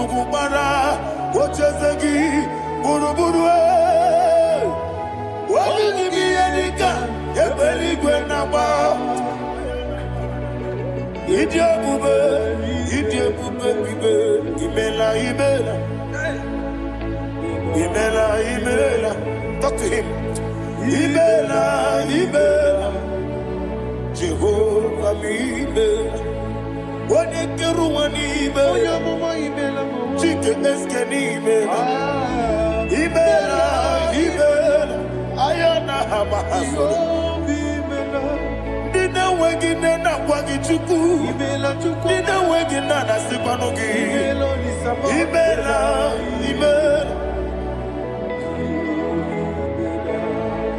Chukubara, Ochezegi, Buruburu, Wabini Edika, Ebeli Gwenaba, Idia Bube, Imela, talk to him. Imela, Jehovah, Wanekeruani, Chicken Escani, Ayana Hamahaso, Dina Wagina, Wagichuku, Dina Wagina, Sipanogi, Imela.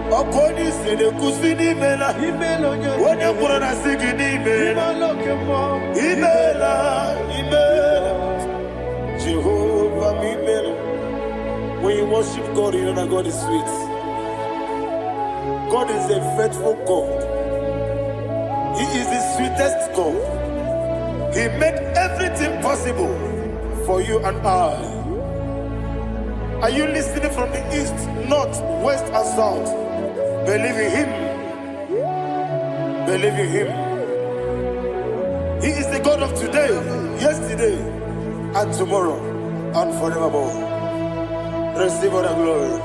According to the Kusini Mela, when you put on a singing Imela, Jehovah Imela. When you worship God, you know that God is sweet. God is a faithful God. He is the sweetest God. He made everything possible for you and I. Are you listening from the east, north, west, and south? Believe in him. Believe in him. He is the God of today, yesterday, and tomorrow, and forevermore. Receive all the glory.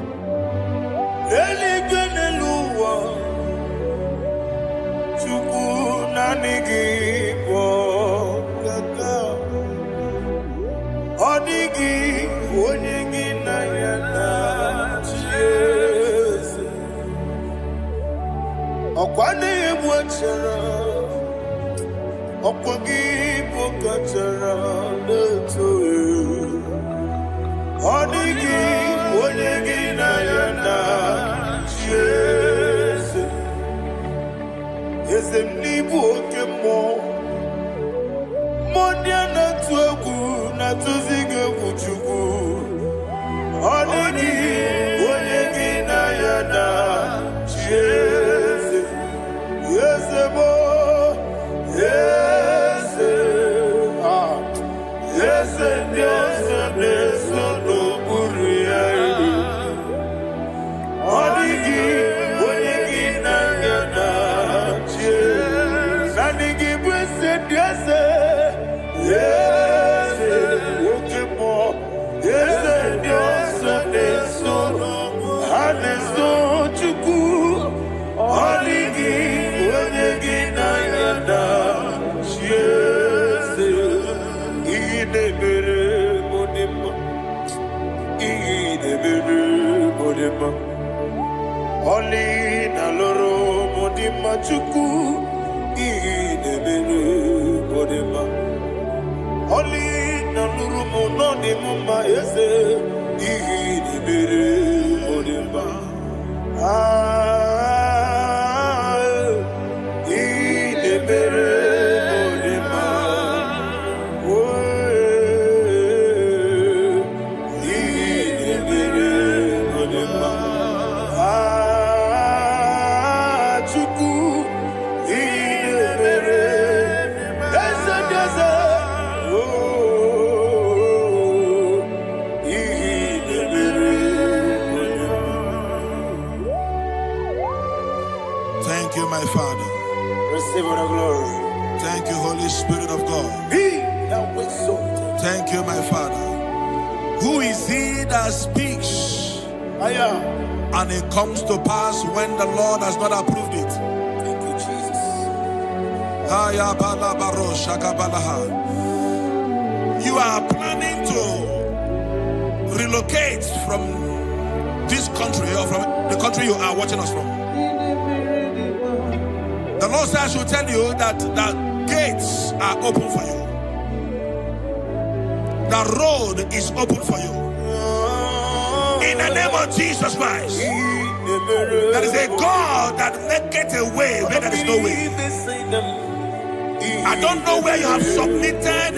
Okwane mwachara, okwagi pokachara leto. Odigi onyegi na yana Jesu. Ezemnibu okemo, mondia na tuegu na tuzige kuchugu. Odigi onyegi na yana Jesu. Yes, Oli na loro modima chuku idebere modima. Oli na loro monodi mumma ese idebere modima. Idebere modima. Idebere modima. Thank you, my Father. Receive all the glory. Thank you, Holy Spirit of God. Thank you, my Father. Who is he that speaks? I am. And it comes to pass when the Lord has not approved it. Thank you, Jesus. You are planning to relocate from this country or from the country you are watching us from. The Lord says I should tell you that the gates are open for you. The road is open for you. In the name of Jesus Christ. There is a God that maketh a way where there is no way. I don't know where you have submitted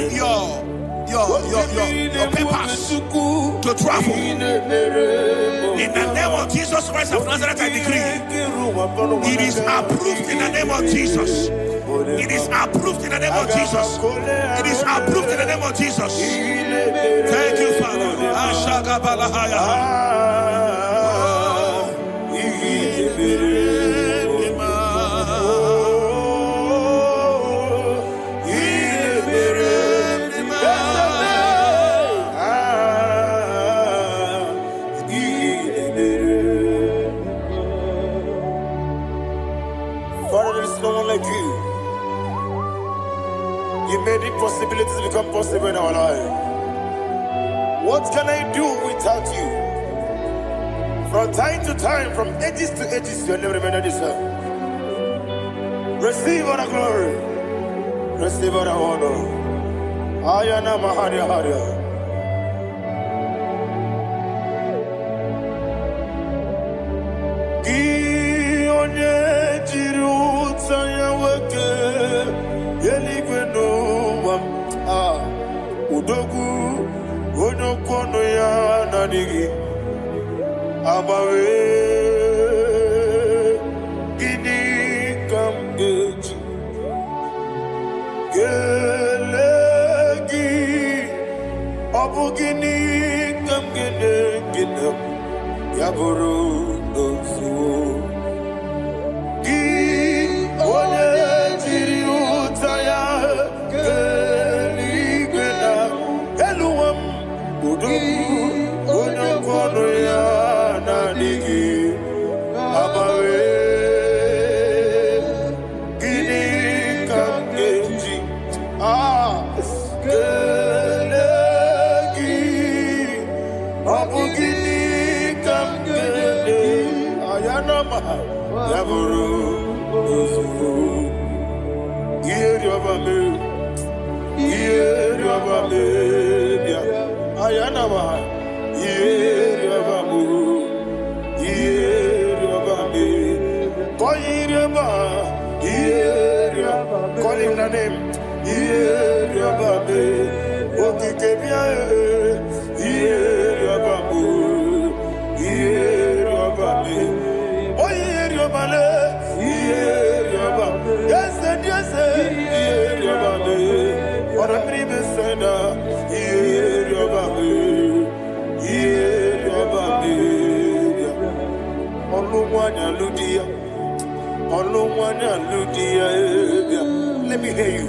papers to travel. In the name of Jesus Christ of Nazareth, I decree it is approved in the name of Jesus. It is approved in the name of Jesus. It is approved in the name of Jesus. Thank you, Father. Father, there is no one like you. You made impossibilities become possible in our life. What can I do without you? From time to time, from ages to ages, you never remain the same. Receive all the glory. Receive all the honor. Ayana Maharia Haria. Udogu onokono ya nadigi abawe gini kamgeji gelegi abu gini kamgene ginam yaburu dosuo gi one jiri utaya kono ya nadigi abawe gini kamgeji gelegi abu gini kamgene ayana maha yaburu uzufu yeri obame bia ayana maha call him the name. Let me hear you.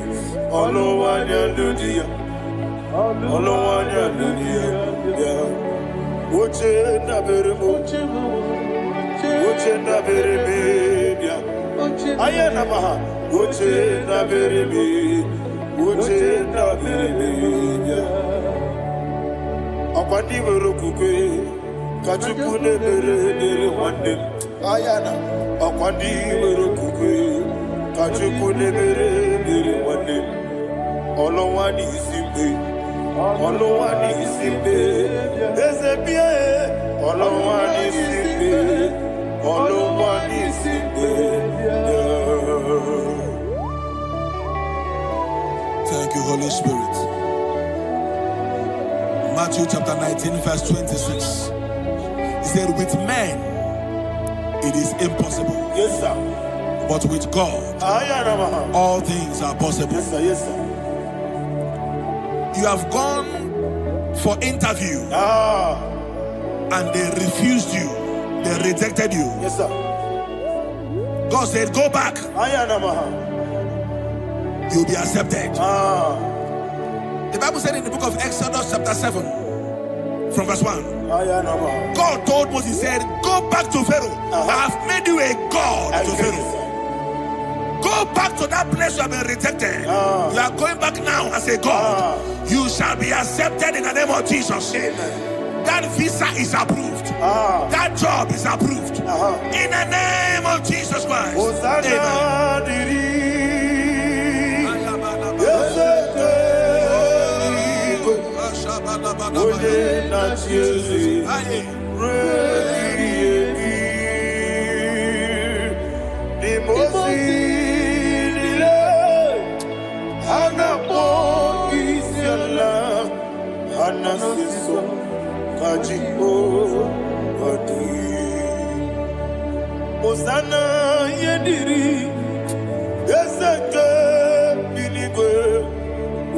Ayana akwandi merokukwe kachukune mere wane olowani isimbe ezebie olowani isimbe. Thank you, Holy Spirit. Matthew chapter 19 verse 26. He said, with men it is impossible. Yes, sir. But with God, all things are possible. Yes, sir. Yes, sir. You have gone for interview and they refused you. They rejected you. Yes, sir. God said, go back. You'll be accepted. The Bible said in the book of Exodus chapter 7 from verse 1. God told Moses, he said, go back to Pharaoh. I have made you a God to Pharaoh. Go back to that place you have been rejected. You are going back now as a God. You shall be accepted in the name of Jesus. That visa is approved. That job is approved. In the name of Jesus Christ. Anasiso Kajipo Odi Osana Yediri Ezeke Binigwe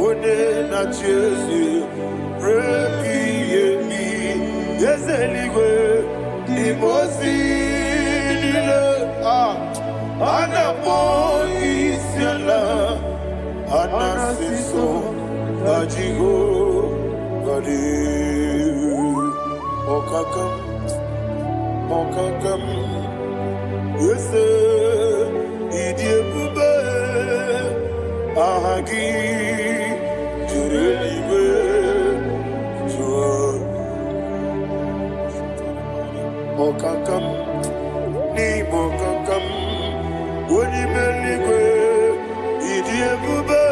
One na Chezi Repi Yemi Ezeligwe Imosi Nile Anapo Isiala Anasiso Ajigo Gadi Okakam Yese Idiebube Ahagi Jurelibe Jua Okakam Ni Bokakam Wonimeligwe Idiebube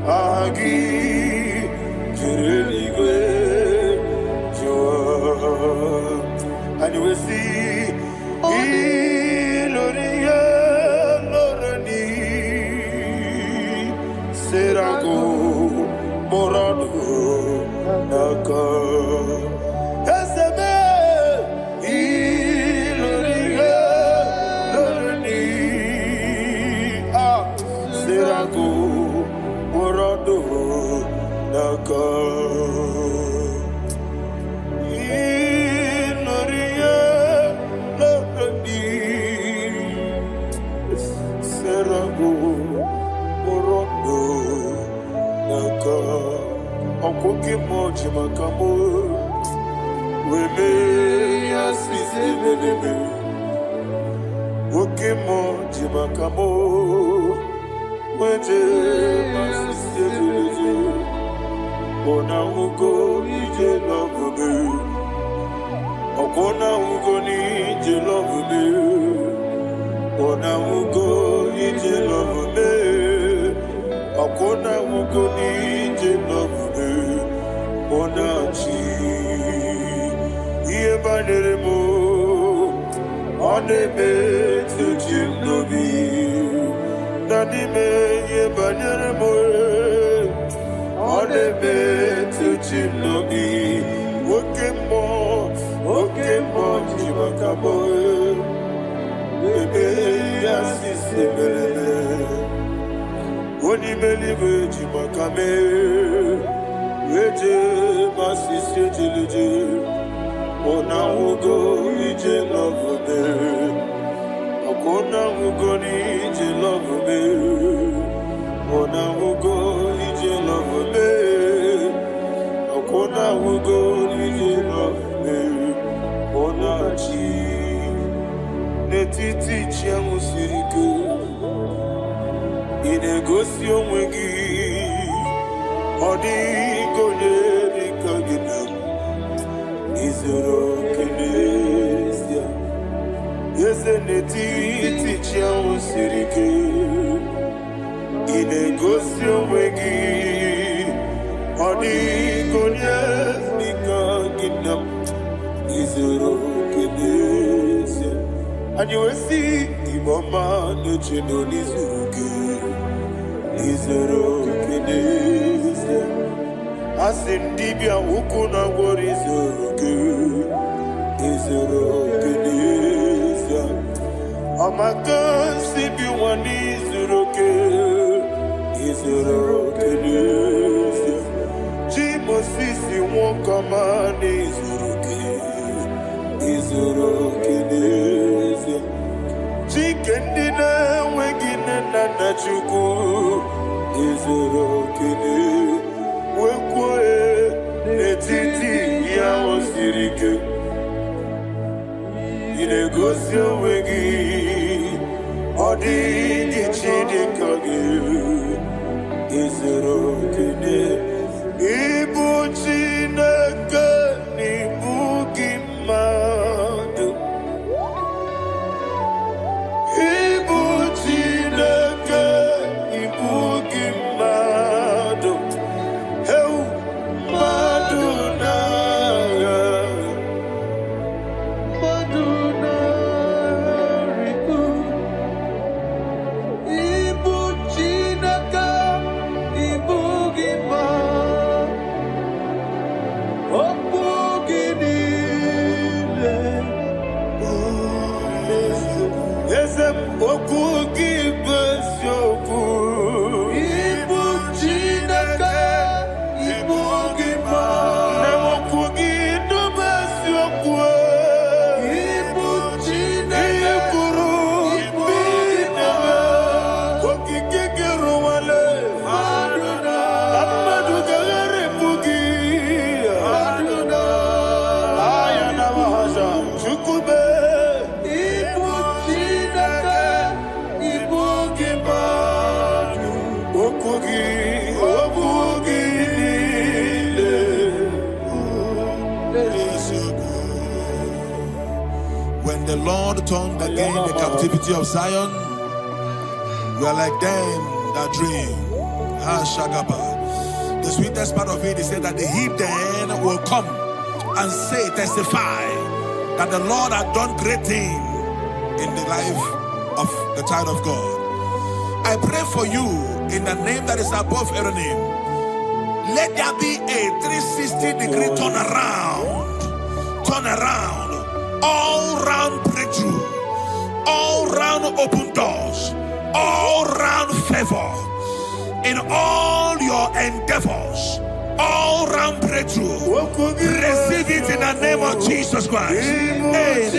Ahagi Jurelibe Jua and you will see Iloria Lorani Serago Morado Naka Eseme Iloria Lorani Serago Morado Naka Okoke moji makamo Wele yasisi lelebe Oke moji makamo Weje masisi lelebe Ona ugo ije love me Okona ugo ni ije love me Ona ugo ije love me Okona ugo ni ije love me Onachi Iye banere mo Onebe Tujim nobi Nanime Iye banere mo Onebe Tujim nobi Okemo Jimakamo Ebe Yasisi Belele Onimelibe Jimakame Weje masisi jilije Ona ugo ije love me Okona ugo ni ije love me Ona ugo ije love me Okona ugo ije love me Ona chi Netiti chiamu sirike Inegosi onwegi Odi konye dikaginam Izoro kenesia Yese neti tichia usirike Inegosio wegi Odi konye dikaginam Izoro kenesia And you will see Imama nechino nizuruke Izoro kenesia Asindibia ukuna wori Izoro kenesia Amakan sibi wani Izoro kenesia Jimo sisi wakamani Izoro kenesia Chikendina wegina nana chuku Izoro kenesia Wekwe etiti ya osirike Inegosi wegi Odi gichidikage Izoro kene Ibu chineke Ibu gimadu Ibu chineke Ibu gimadu When the Lord turned again the captivity of Zion, we are like them that dream. The sweetest part of it is said that the heathen will come and say, testify, that the Lord had done great things in the life of the child of God. I pray for you in the name that is above every name. Let there be a 360-degree turn around, all round breakthrough, all round open doors, all round favor in all your endeavors, all round breakthrough. Receive it in the name of Jesus Christ. Amen.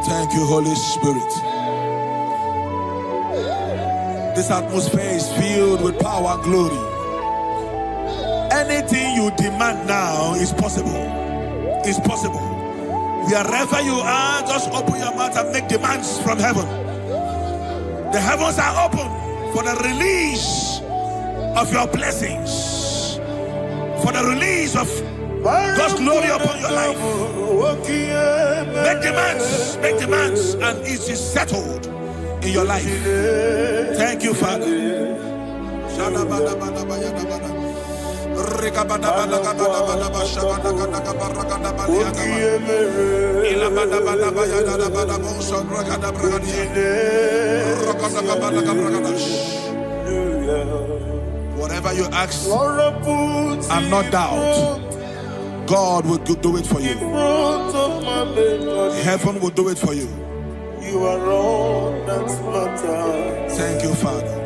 Thank you, Holy Spirit. This atmosphere is filled with power and glory. Anything you demand now is possible. It's possible. Wherever you are, just open your mouth and make demands from heaven. The heavens are open for the release of your blessings, for the release of God's glory upon your life. Make demands, and it is settled in your life. Thank you, Father. Whatever you ask and not doubt, God will do it for you. Heaven will do it for you. You are all that matters. Thank you, Father.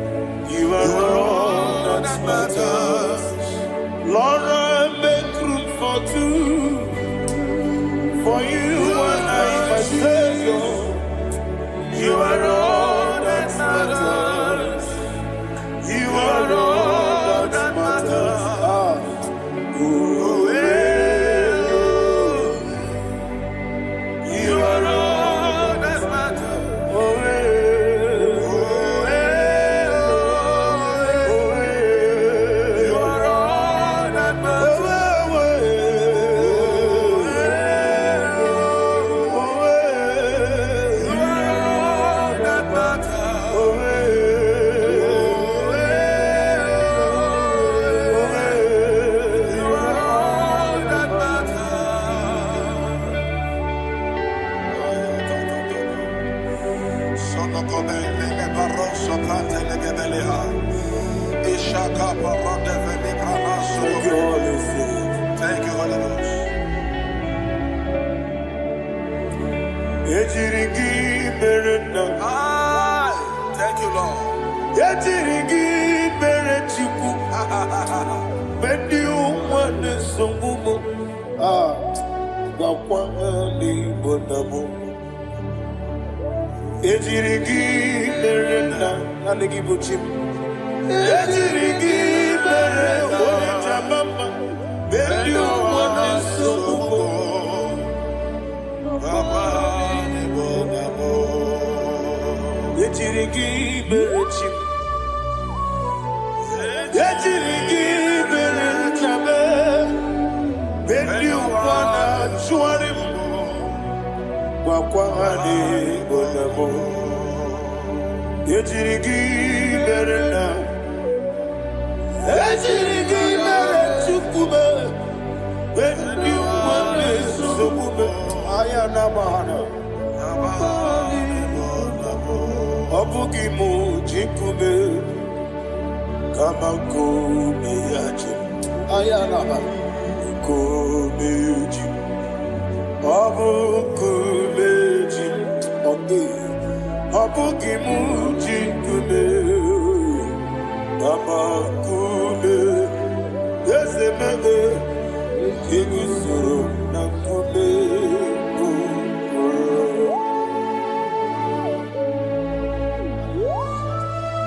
You are all that matters. Lord, I make room for two. For you and I, my Savior. You are all that matters. You are all that matters. You are all that matters. Thank you, Holy Ghost. Thank you, Lord.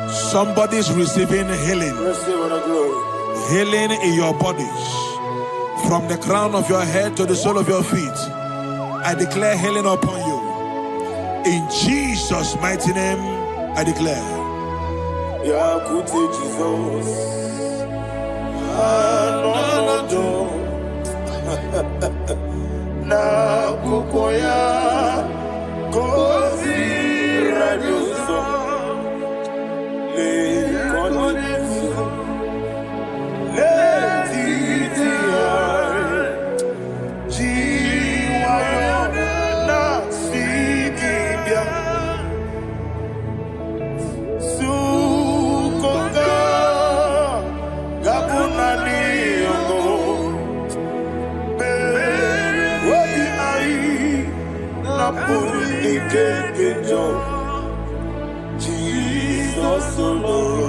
Somebody's receiving healing. Healing in your bodies. From the crown of your head to the sole of your feet. I declare healing upon you. In Jesus' mighty name, I declare. Jesus. Na kukoya kozi radioso le kononisu le titiare jiwayo na sikibia sukoka gabuna liyongo Jesus alone.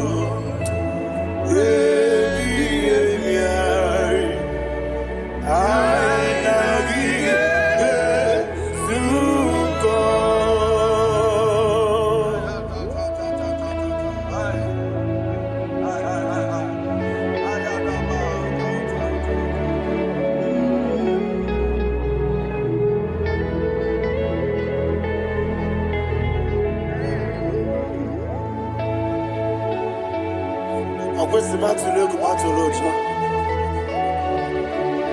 kwesi matulu kumatulu.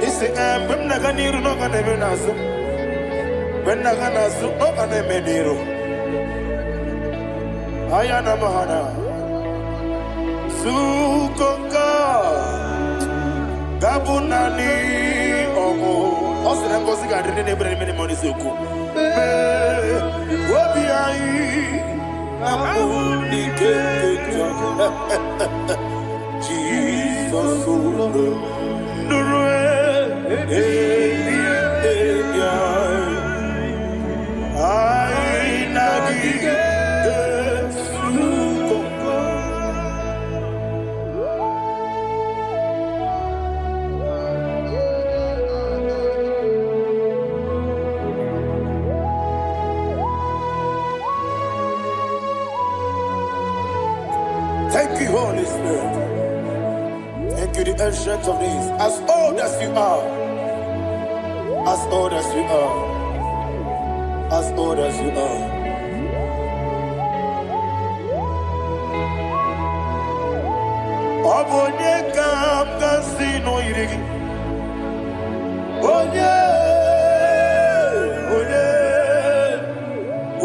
Isi when naganiru no gana menasu. When naganasu no gana mediru. Ayana mahana. Sukonga. Gabunani omo. Osina ngozi gadiri nebre meni moni suku. Wobi ai. Namuni kekeja. Jesus Thank you, Holy Spirit. Thank you, the ancient of days. As old as you are. As old as you are. As old as you are. Obonye kam kasino irigi. Onye.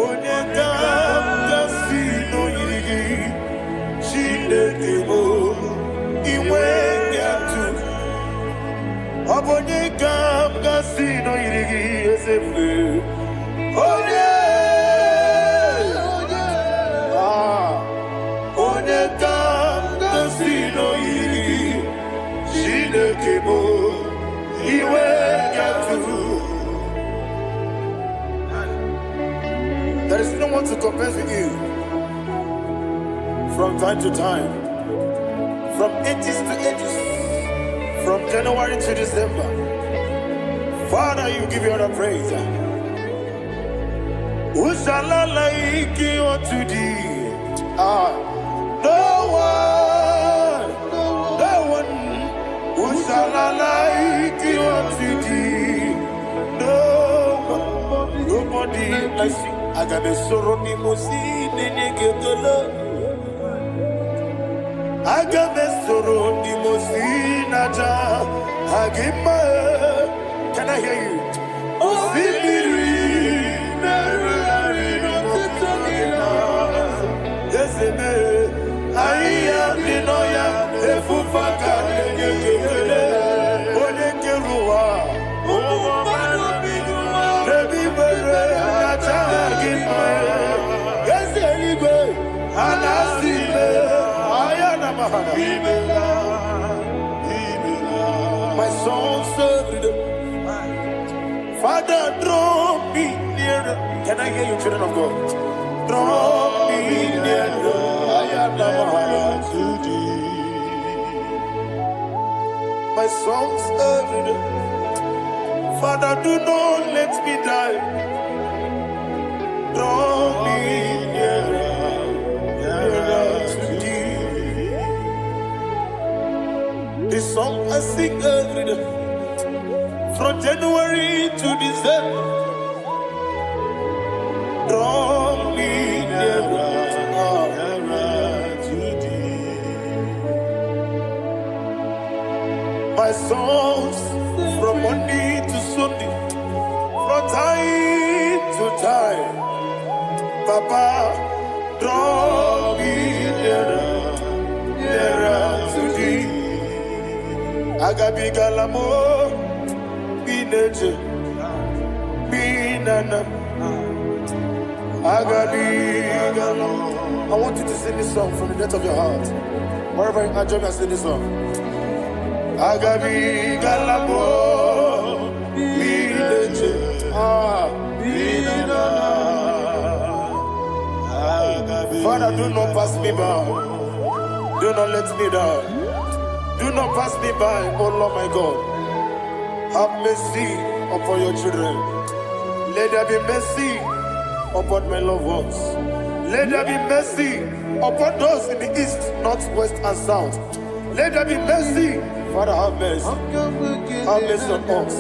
Onye kam kasino irigi. Shindekebo. Iwe nyatu. Obonye kam kasino irigi esefe. Onye kam kasino irigi. Shindekebo. Iwe nyatu. There is no one to compare with you. From time to time. From ages to ages. From January to December. Father, you give you all the praise. Who shall I like you unto thee? No one. Who shall I like you unto thee? No one. Nobody like you. I got a sorrow in Agamesoro di Mosinaja Hagima. Can I hear you? Osibiri Yeseme Aya Dinoya Efufaka Onekerua Rebi Bere Atagima Yeseligwe Anasime My soul served. Father, draw me nearer. Can I hear you, children of God? Draw me nearer. I am to thee. My soul served. Father, do not let me die. Draw me nearer. This song I sing every day, from January to December. Draw me nearer to thee. My songs from Monday to Sunday, from time to time. Papa, draw me nearer to thee. Agabi galamo, bineje, binana. Agabi galamo. I want you to sing this song from the depth of your heart. Wherever you are, join me and sing this song. Agabi galamo, bineje, binana. Father, do not pass me by. Do not let me down. Do not pass me by, oh Lord my God. Have mercy upon your children. Let there be mercy upon my loved ones. Let there be mercy upon those in the east, north, west, and south. Let there be mercy. Father, have mercy. Have mercy on us.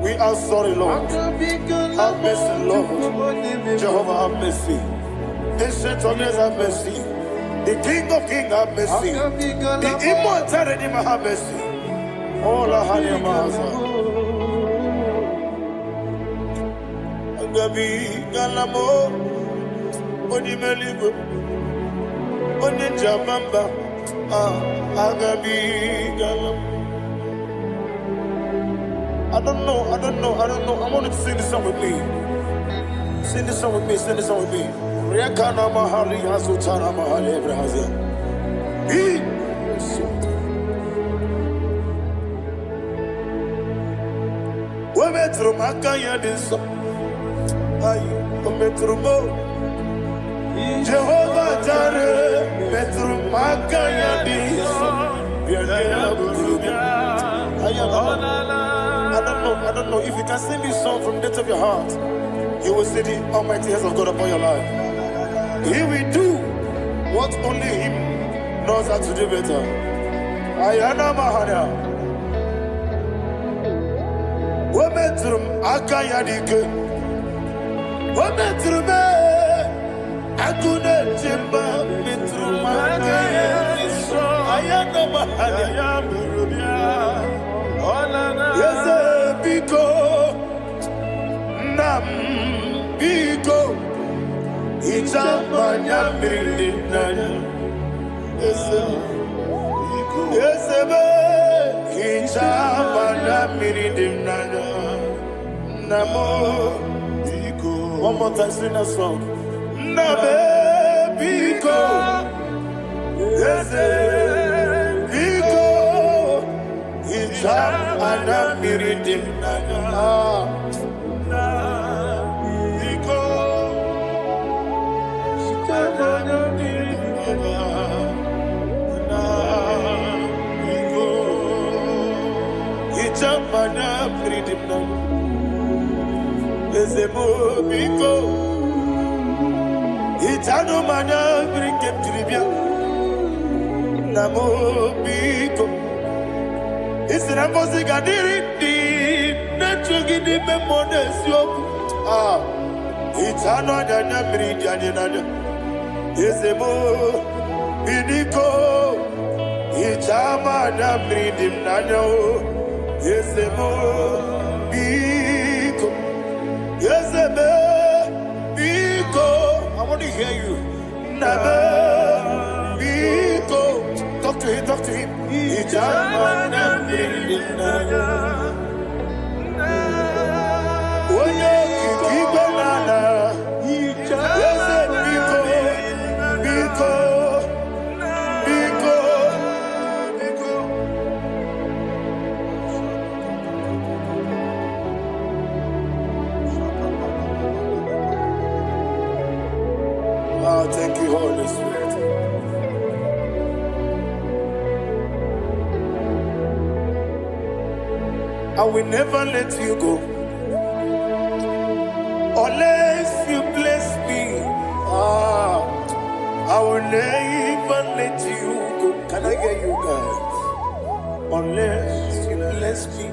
We are sorry, Lord. Have mercy, Lord. Jehovah, have mercy. Ancient of days, have mercy. The King of Kings have mercy. The immortal Redeemer have mercy. All I had in my Agabi Galamo Onimeligo Oninjamamba Agabi Galamo. I don't know. I want you to sing this song with me. Sing this song with me. Riakana Mahali Hasutana Mahali Brazil. We metro Makaya this. Metro Jehovah Jare Metro Makaya this. I don't know if you can sing this song from the depth of your heart. You will see the almighty hands of God upon your life. He will do what only Him knows how to do better. Ayana Mahana. Wometrum Akayadike. Wometrum Akune Jimba Metrum Akayadike. Ayana Mahana. Yes, Biko. Nam Biko. Ichamanya Mirinaya. Yes, Ichamanya Mirinaya. Namo Biko. One more time, sing that song. Nabe Biko. Yes, Biko. Ichamanya Mirinaya. Mana freedom now. Ezemo biko. Itano mana bring him to Libya. Namo biko. Isinakosi kadiri di. Nechugi di memones yoku. Itano danya bring danya. Ezemo biko. Itama na bring him nanya. Yes, Biko. Yes, Biko. I want to hear you. Nabe Biko. Talk to him. Ijamana Biko. Oye Kiki Banana. Yes, Biko. Biko. Thank you, Holy Spirit. I will never let you go unless you bless me. I will never let you go. Can I hear you guys? Unless you bless me.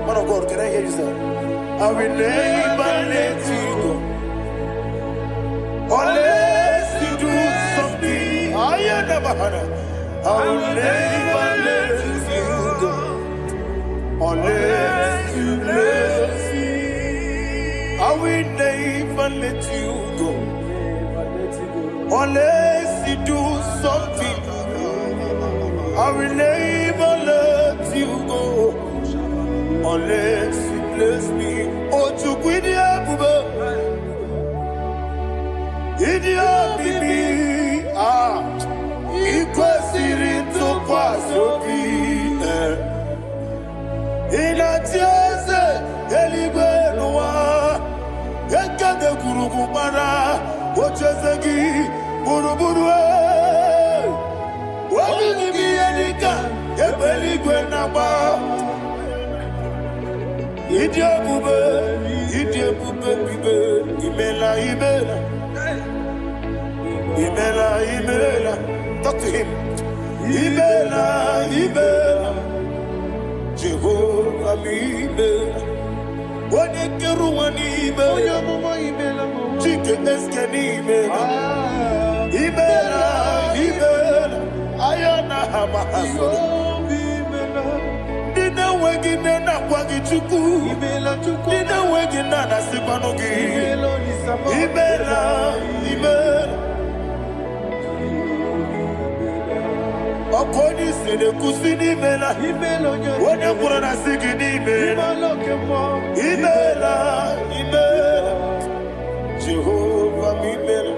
Man of God, can I hear you, sir? I will never let you go unless you do something. I will never let you go unless you bless me. I will never let you go unless you do something. I will never let you go unless you bless me. Oh, to quit Idia bibi ikwesiri tukwasobi inatieze eligwe nuwa ekade kurukubara ochezegi buruburu wabini edika ebeligwe naba Idia bube bibe imela Imela, talk to him. Imela, Jehovah Imela. Wanekeru Imela, Chike Eskeni Imela. Imela. Ayana hamahaso. Dina wegina na kwagi chuku. Dina wegina na sipanogi. Imela. Imela. Okoni sede kusini mela. Wone kurana sigini mela. Imela. Imela. Jehovah Imela.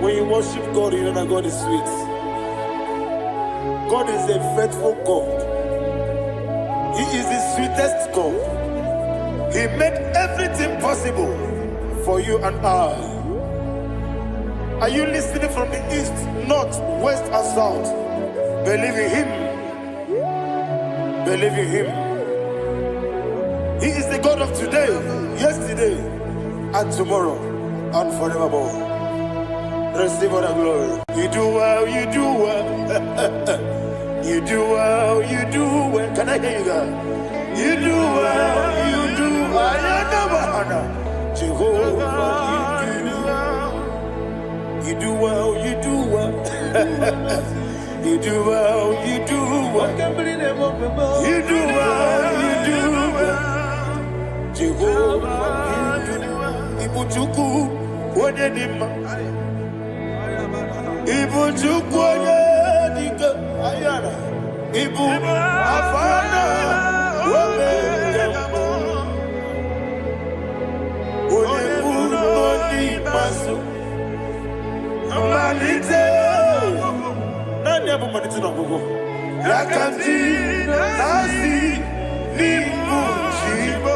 When you worship God, you know that God is sweet. God is a faithful God. He is the sweetest God. He made everything possible for you and I. Are you listening from the east, north, west, and south? Believe in Him. Believe in Him. He is the God of today, yesterday, and tomorrow, and forevermore. Receive all the glory. You do well, you do well. You do well, you do well. Can I hear you guys? You do well, you do well. Jehovah, you do well, you do well. You do well, you do well. You do well, you do well. Jehovah, you do well. Ibuchuku, Wodedima. Ibuchuku, Wodedika. Ayana. Ibu, Afana. Wodedima. Wodedima. Masu. Manite. Nani hapo manite na gogo. Yakanti. Nasi. Nibu. Chibo.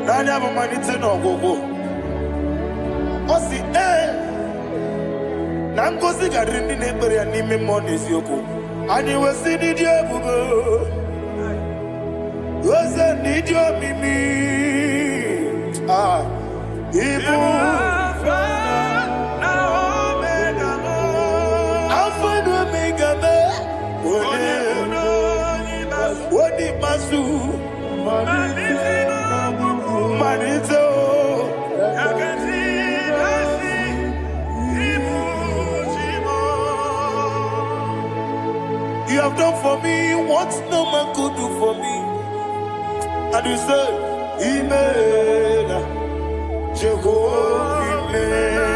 Nani hapo manite na gogo. Osi na ngozi garindi n'ekpere ya n'ime mmụọ n'eziokwu. Anyị wesi n'ịdị ebube. Oze n'ịdị omimi. Ibu Alpha na Omega. Alpha na Omega me. Wodi masu. Manito. You have done for me what no man could do for me. And you say, Imela, Jehovah, Imela.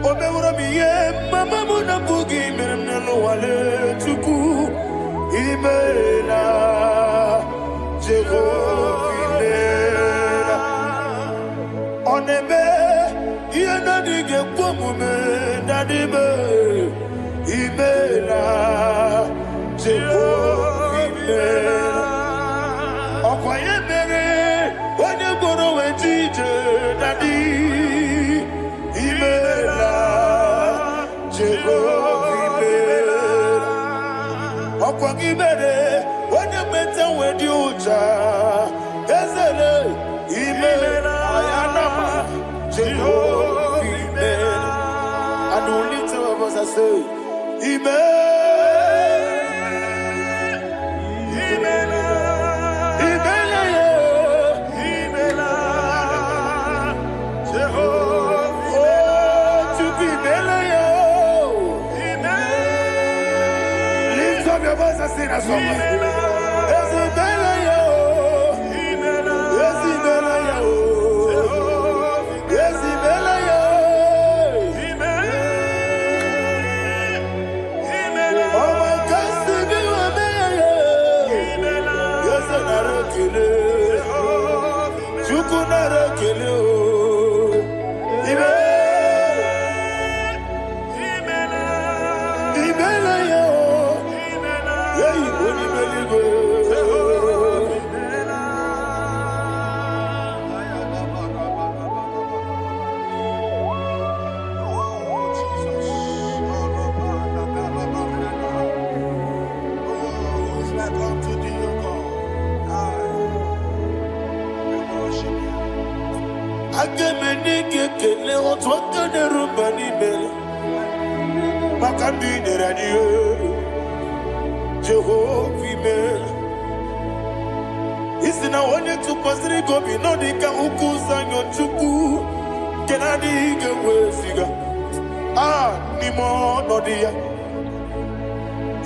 Obewura miye, mama muna bugi, meremnelo wale tuku. Imela, Jehovah, Imela. Onebe, yena dige kwamume, nadibe. Imela, Jehovah, Imela. Okwaye mere, onye goro wejije, Daddy. Imela, Jehovah, Imela. Okwagi mere, onye meta wedi uja, Ezele, Imela, Ayanama, Jehovah, Imela. And the only two of us are say, Imela, Imela, Imela, Imela, Jehovah, oh, to be Imela, Imela. Lift up your voice and sing a song. Imela, Imela, Imela, Imela, Imela, kekele otu aka na-erumba n'ime maka ndị nyere anyị Jehova imela. Isi na onye tụkwasịrị gị obi nọ dị ka ụkwụ ụzọ anyọ Chukwu nke na-adịghị ga-eweziga n'ime ọnọdụ ya.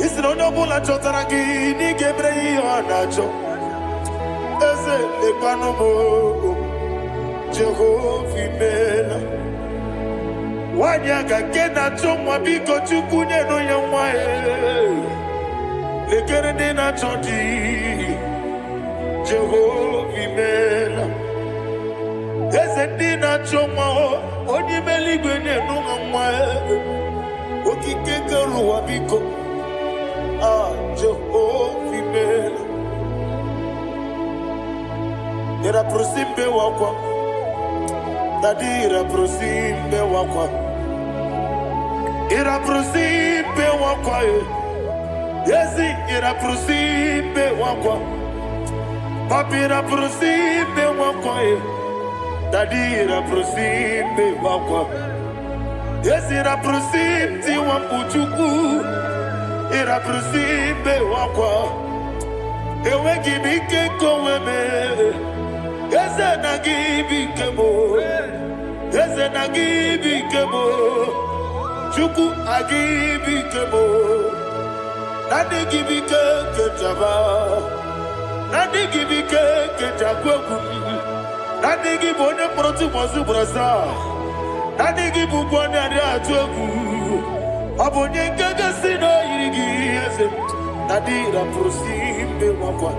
Isi na onye ọbụla chọtara gị na ị ga-emere ya ihe ọ na-achọ. Eze lekwanụ m Jehova imela. Nwanyị aga nke na-achọ nwa biko Chukwu nyenụ ya nwa ya. Lekere ndị na-achọ di Jehova imela. Eze ndị na-achọ nwa onye ime eluigwe nyenụ ha nwa ya. Okike kere ụwa biko Jehova imela. Ira prosimbe wakwa Dadira prosimbe wakwa Ira prosimbe wakwa Yesi ira prosimbe wakwa Papi ira prosimbe wakwa Dadira prosimbe wakwa Yesi ira prosimti wambuchuku Ira prosimbe wakwa Ewe gibike koweme Eze na gibike mo Eze na gibike mo Chukwu agibike mo Nadi gibike kejaba Nadi gibike kejakwegu Nadi gibone proti mozu brasa Nadi gibubone adi atwegu Abonye kege sino yirigi eze Nadi ra prosimbe wakwa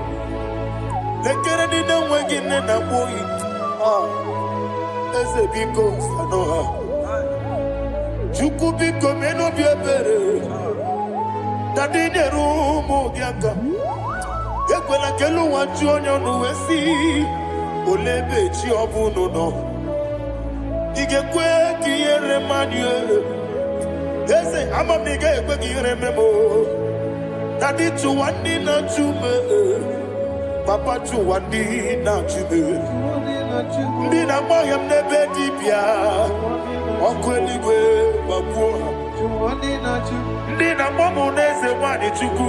Lekere di na wengi nena boyi Eze biko sanoha Chukwu biko meno biebere Dadi neru mogiaka Ekwela kelu wanchu onyo nuwesi Olebe chi obuno no Igekwe kiyere manye Eze amamiga ekwe kiyere memo Dadi chuwandi na chume Papa chuwandi na chume Ndi na moyam nebe dibia Ọkụ eluigwe gbagbuo ha Ndị na mọmụ n'eze nwanyị Chukwu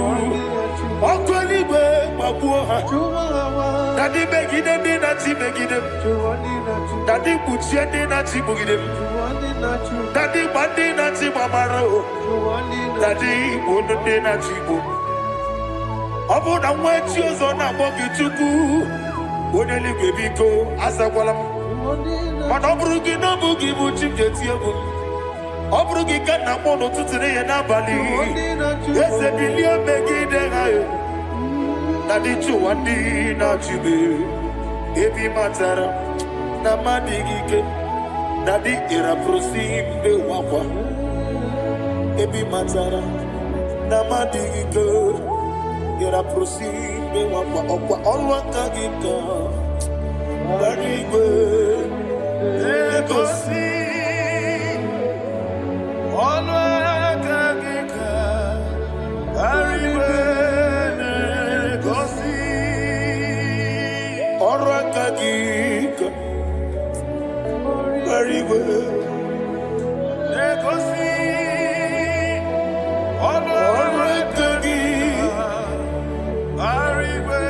Ọkụ eluigwe gbagbuo ha Dadi megide ndị na-achị megide m Dadi kpuchie ndị na-achị gbugide m Dadi gba ndị na-achị gbamara o Dadi igbo ndị na-achị igbo Ọ bụ na nwa echi ụzọ na-akpọ gị Chukwu onye eluigwe biko azakwala m Mana ọ bụrụ gị na ọ bụ gị bụ chi m ga-eti egwu Ọ bụrụ gị ka nna m n'ụtụtụ n'ihe n'abalị Eze bilie megide ha Dadi chụwa ndị na-achụbe Ebi matara na mmadụ gị ike Dadi ịrapụrụsi mbe wakwa Ebi matara na mmadụ gị ike Ịrapụrụsi mbe wakwa Ọkwa ọrụ aka gị ka Dadi igwe egosi ọnụ aka gị ka arịwe na-egosi ọrụ aka gị ka arịwe na-egosi ọnụ aka gị arịwe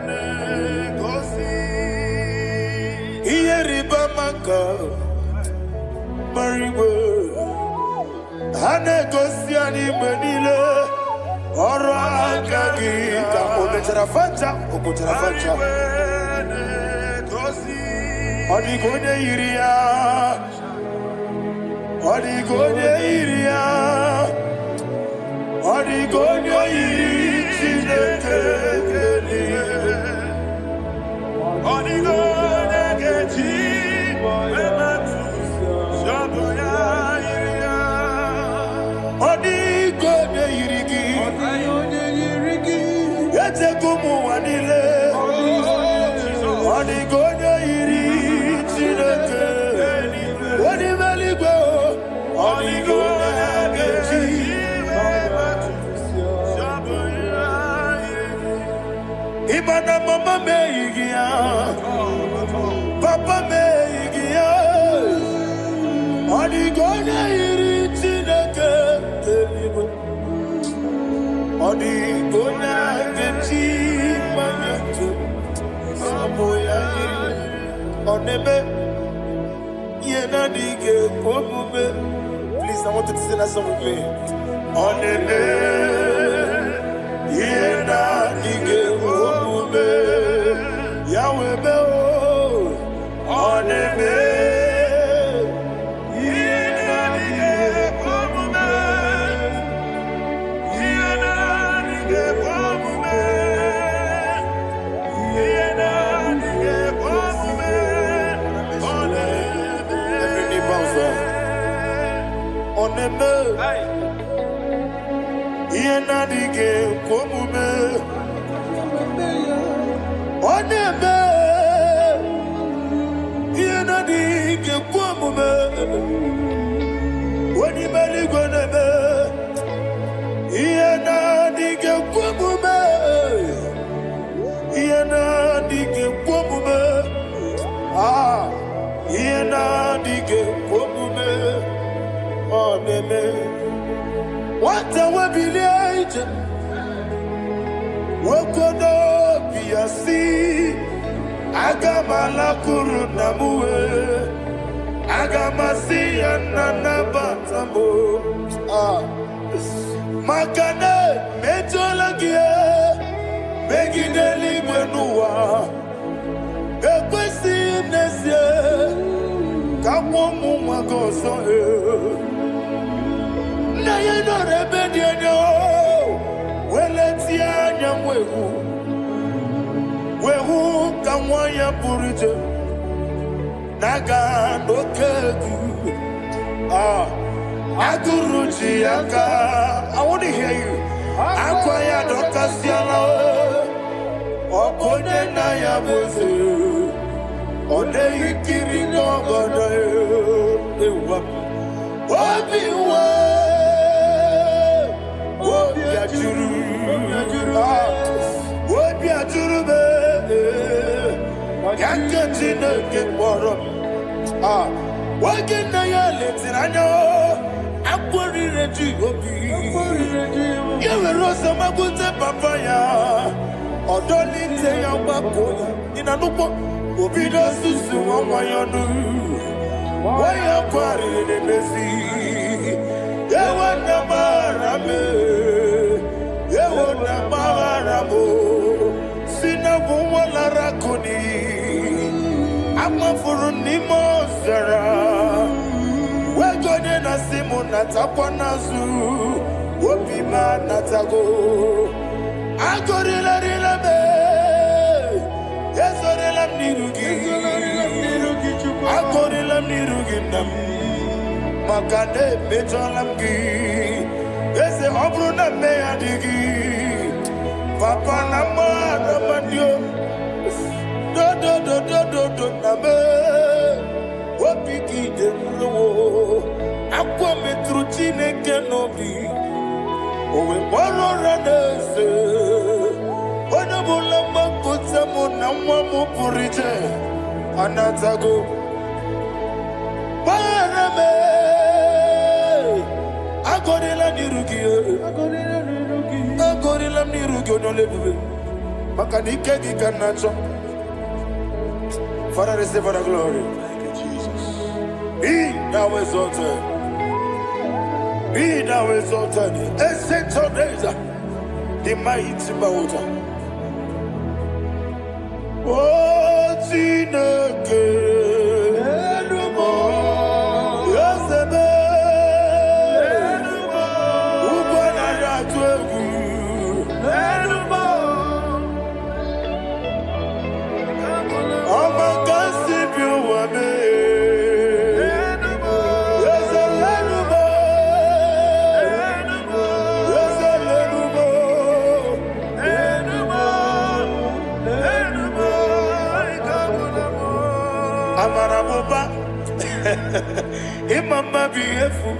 na-egosi ihe rịba maka mariwe ha na-egosi anyị mgbe niile ọrụ aka gị ka o mechara facha o kwụchara facha ọ dịghị onye yiri ya ọ dịghị onye yiri ya ọ dịghị onye yiri Chineke ọ dịghị onye ga-eji ụwa niile ọ dịghị onye yiri Chineke onye eluigwe ọ dịghị onye ga-eji ịma na mama meghị ya papa meghị ya Please, I want you to sing that song with me. Oneme, yena dige omume, Yahweh me o. Oneme, yena dige omume, yena dige omume, yena dige omume. Oneme, every knee bows down. Oneme, yena dige omume, oneme, yena dige omume, wani mali goneme, yena dige omume, yena dige omume, yena dige omume. Oneme, what a webillage, Wokodo Piasi, Agamala Kurunamue, Agamasi and Nanabatamo, Makane, Metolagia, Megideli Benua, Equesi Nesia, Kamomu Magoso. Na ye no rebellion no, weletia nyamwehu, wehu kamwaya purije, naga no kegu, aguruji aka. I want to hear you. Akwaya dokasiala, okone na ya boze, ode ikiri no godo, ewa, obiwa. What be a jurube? Yankatina get more. What can I let it? I know. I'm worried to be. You will roast a mabuta papaya. Or don't need say your bako. In a look, Obido Susu, why you do? Why you quarry the Messi? You want the barame. Yewona mawarabo sinabuwa la rakoni amafuru ni mozara wegone na simu natakwa nazu wopima natago agorila rila me yezorila mnirugi agorila mnirugi nam makane bejolamgi ese obruna me adigi papa na mara mandio do na me wopiki de lo akwa metruchine kenobi owe moro ranese ona bola makota mo na mwa mo purije anatago parame agorela nirugi no lebuve makanike gikanacho. Father, receive the glory. Thank you, Jesus. Be thou exalted. Be thou exalted. Ancient of days, the mighty mountain. Oh, Tineke. Imama beautiful.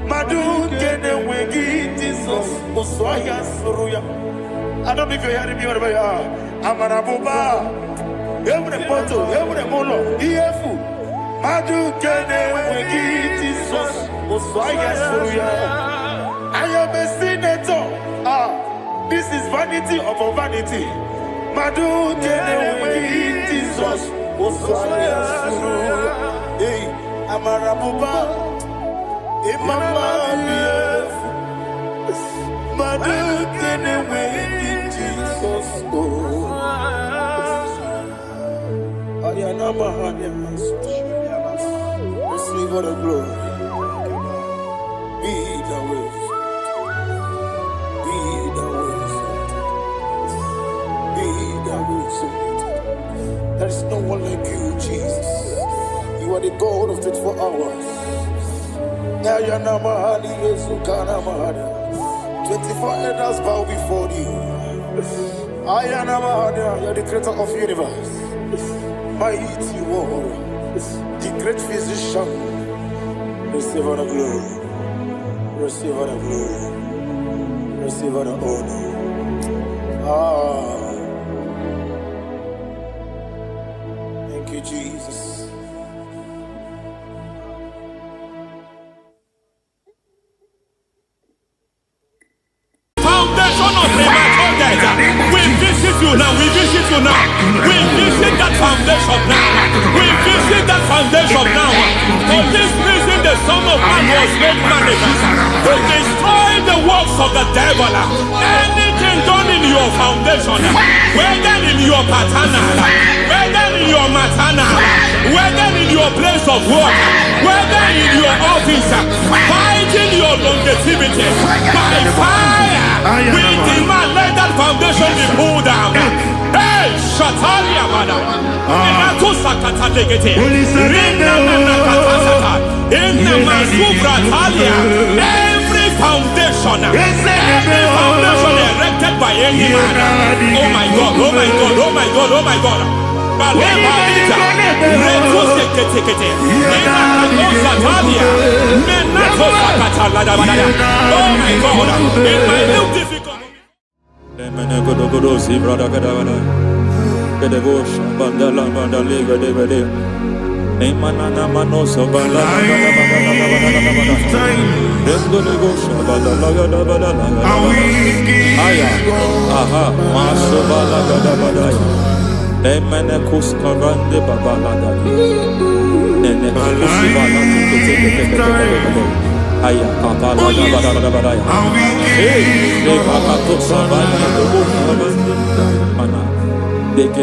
Madu kene wegi Jesus Oswaya Suruya. I don't know if you're hearing me wherever you are. Amarabuba. Every photo, every molo. Beautiful. Madu kene wegi Jesus Oswaya Suruya. I am a senator. This is vanity of vanity. Madu kene wegi Jesus Amarabuba, Imama, Mother, get away in Jesus. Receive all the glory. Be the way. Be the way. Be the way. There is no one like you, Jesus. You are the God of 24 hours. 24 elders bow before you. You are the creator of the universe. Mighty warrior, the great physician. Receive all the glory. Receive all the glory. Receive all the honor. Thank you, Jesus. Foundation of premature death. We visit you now. We visit you now. We visit that foundation now. We visit that foundation now. For this reason, the Son of Man was made manifest to destroy the works of the devil. Anything done in your foundation, whether in your paternal, whether in your maternal, whether in your place of work, whether in your office, fighting your longevity by fire. We demand let that foundation be pulled down. Hey, Shatalia Mada. Inato Sakata Legete. Rina Nakata. In the Masubra Talia. Every foundation erected by any man. Oh my God, oh my God, oh my God, oh my God. Baleba Lita. Reto Sekete. Inato Satalia. Menato Sakata Ladabada. Oh my God. In my new difficult. Aya kapala da mana deke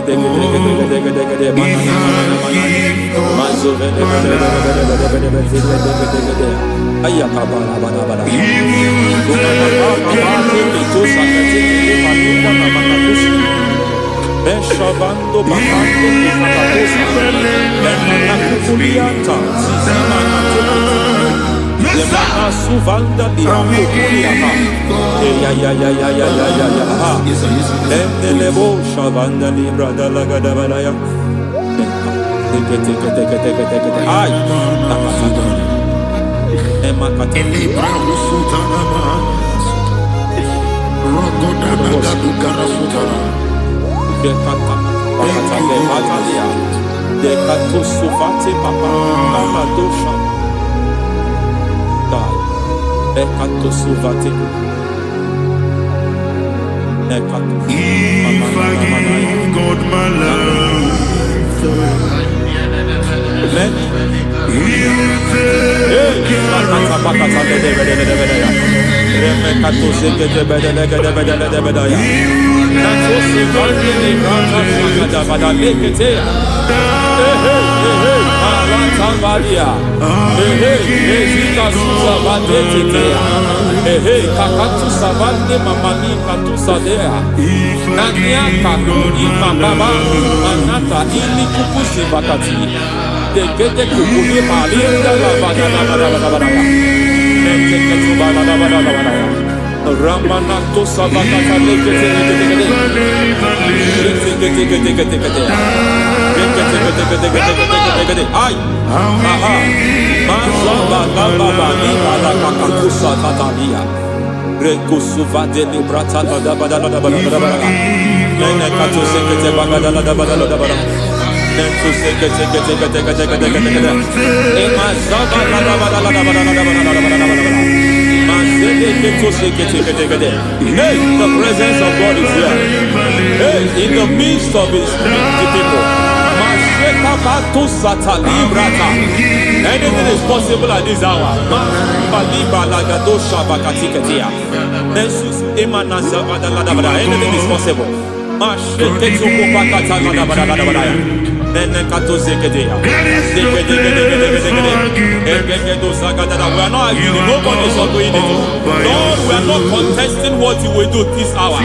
aya kapala bada Beshabando bakando kukulianta Yemana suvanda liakukuliata Endelebo shavanda librada lagadabadaya Teke Ay Nakasata Emakata Elibra Usutanama Rogoda Nagadukara Sutana Dekata Bakata Batalia Dekato Sufati Papa Amadosha Ekato Suvati Ekato If I give God my love He will take care of Ramanato Savakata Ay, aha, Mazaba Baba Nibala Kakakusa Tatalia, Rekusuva de Librata Badabada, Nenekato Sekete Bagadala Badala, Nentu Sekete, Emazaba Hey, the presence of God is here. Hey, in the midst of his people. Masheka Mato Sata Librata. Anything is possible at this hour. Baliba Lagadosha Bakatiketia. Nensus Emanasa Vadalada. Anything is possible. Masheketuko Bakata Gadabada. Nenekato Zekedea. We are not arguing. Nobody is arguing it. Lord, we are not contesting what you will do this hour.